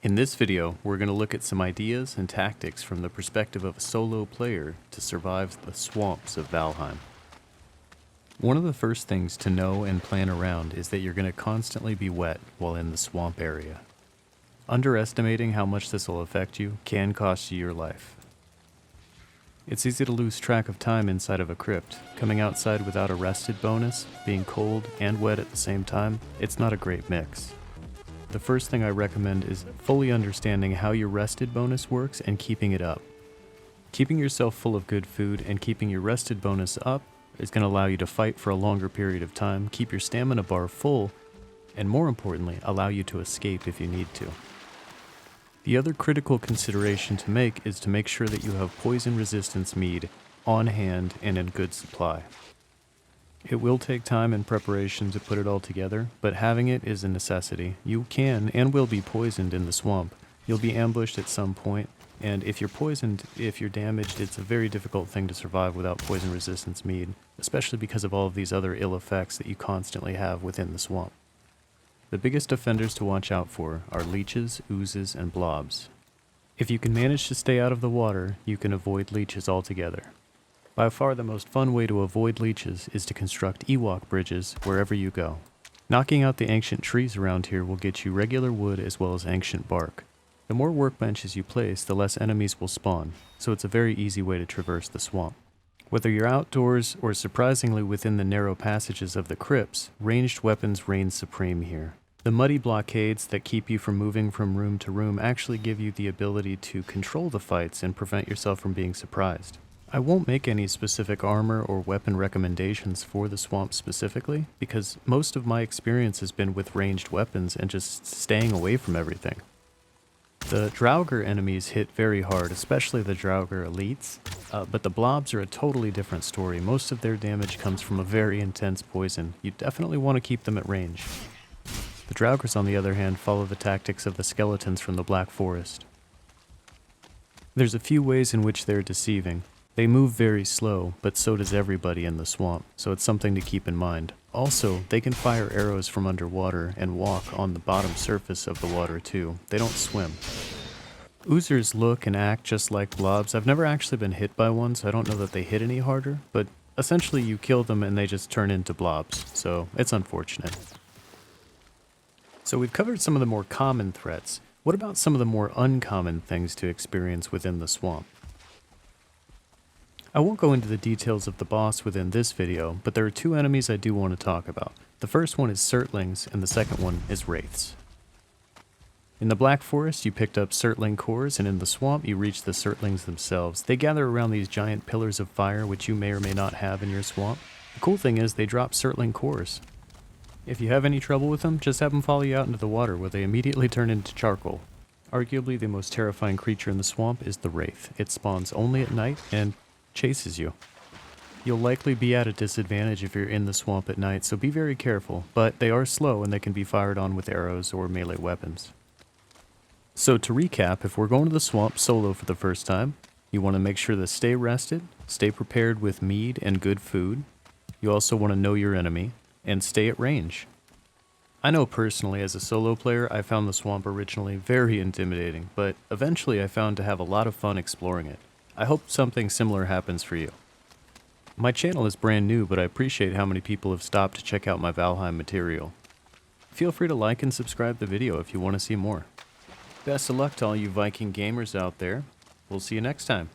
In this video, we're going to look at some ideas and tactics from the perspective of a solo player to survive the swamps of Valheim. One of the first things to know and plan around is that you're going to constantly be wet while in the swamp area. Underestimating how much this will affect you can cost you your life. It's easy to lose track of time inside of a crypt. Coming outside without a rested bonus, being cold and wet at the same time, it's not a great mix. The first thing I recommend is fully understanding how your rested bonus works and keeping it up. Keeping yourself full of good food and keeping your rested bonus up is going to allow you to fight for a longer period of time, keep your stamina bar full, and more importantly, allow you to escape if you need to. The other critical consideration to make is to make sure that you have poison resistance mead on hand and in good supply. It will take time and preparation to put it all together, but having it is a necessity. You can and will be poisoned in the swamp. You'll be ambushed at some point, and if you're poisoned, if you're damaged, it's a very difficult thing to survive without poison resistance mead, especially because of all of these other ill effects that you constantly have within the swamp. The biggest offenders to watch out for are leeches, oozes, and blobs. If you can manage to stay out of the water, you can avoid leeches altogether. By far the most fun way to avoid leeches is to construct Ewok bridges wherever you go. Knocking out the ancient trees around here will get you regular wood as well as ancient bark. The more workbenches you place, the less enemies will spawn, so it's a very easy way to traverse the swamp. Whether you're outdoors or surprisingly within the narrow passages of the crypts, ranged weapons reign supreme here. The muddy blockades that keep you from moving from room to room actually give you the ability to control the fights and prevent yourself from being surprised. I won't make any specific armor or weapon recommendations for the swamp specifically, because most of my experience has been with ranged weapons and just staying away from everything. The Draugr enemies hit very hard, especially the Draugr elites, but the blobs are a totally different story. Most of their damage comes from a very intense poison. You definitely want to keep them at range. The Draugrs, on the other hand, follow the tactics of the skeletons from the Black Forest. There's a few ways in which they're deceiving. They move very slow, but so does everybody in the swamp, so it's something to keep in mind. Also, they can fire arrows from underwater and walk on the bottom surface of the water too. They don't swim. Oozers look and act just like blobs. I've never actually been hit by one, so I don't know that they hit any harder, but essentially you kill them and they just turn into blobs, so it's unfortunate. So we've covered some of the more common threats. What about some of the more uncommon things to experience within the swamp? I won't go into the details of the boss within this video, but there are two enemies I do want to talk about. The first one is Surtlings, and the second one is Wraiths. In the Black Forest, you picked up Surtling cores, and in the swamp, you reached the Surtlings themselves. They gather around these giant pillars of fire, which you may or may not have in your swamp. The cool thing is they drop Surtling cores. If you have any trouble with them, just have them follow you out into the water, where they immediately turn into charcoal. Arguably, the most terrifying creature in the swamp is the Wraith. It spawns only at night, and chases you. You'll likely be at a disadvantage if you're in the swamp at night, so be very careful, but they are slow and they can be fired on with arrows or melee weapons. So to recap, if we're going to the swamp solo for the first time, you want to make sure to stay rested, stay prepared with mead and good food. You also want to know your enemy, and stay at range. I know personally as a solo player, I found the swamp originally very intimidating, but eventually I found to have a lot of fun exploring it. I hope something similar happens for you. My channel is brand new, but I appreciate how many people have stopped to check out my Valheim material. Feel free to like and subscribe the video if you want to see more. Best of luck to all you Viking gamers out there. We'll see you next time.